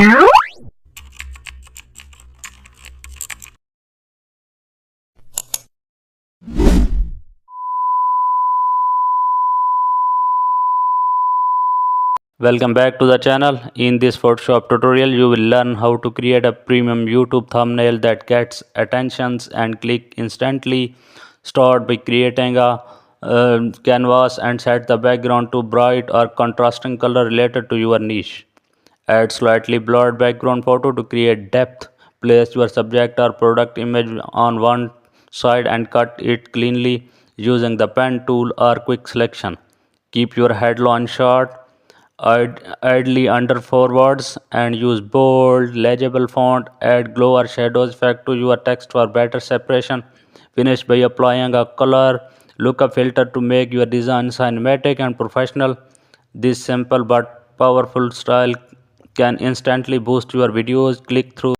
Welcome back to the channel. In this Photoshop tutorial, you will learn how to create a premium YouTube thumbnail that gets attentions and click instantly. Start by creating a canvas and set the background to bright or contrasting color related to your niche. Add slightly blurred background photo to create depth. Place your subject or product image on one side and cut it cleanly using the pen tool or quick selection. Keep your headline short, idly under forwards, and use bold, legible font. Add glow or shadows effect to your text for better separation. Finish by applying a color lookup filter to make your design cinematic and professional. This simple but powerful style can instantly boost your videos click through.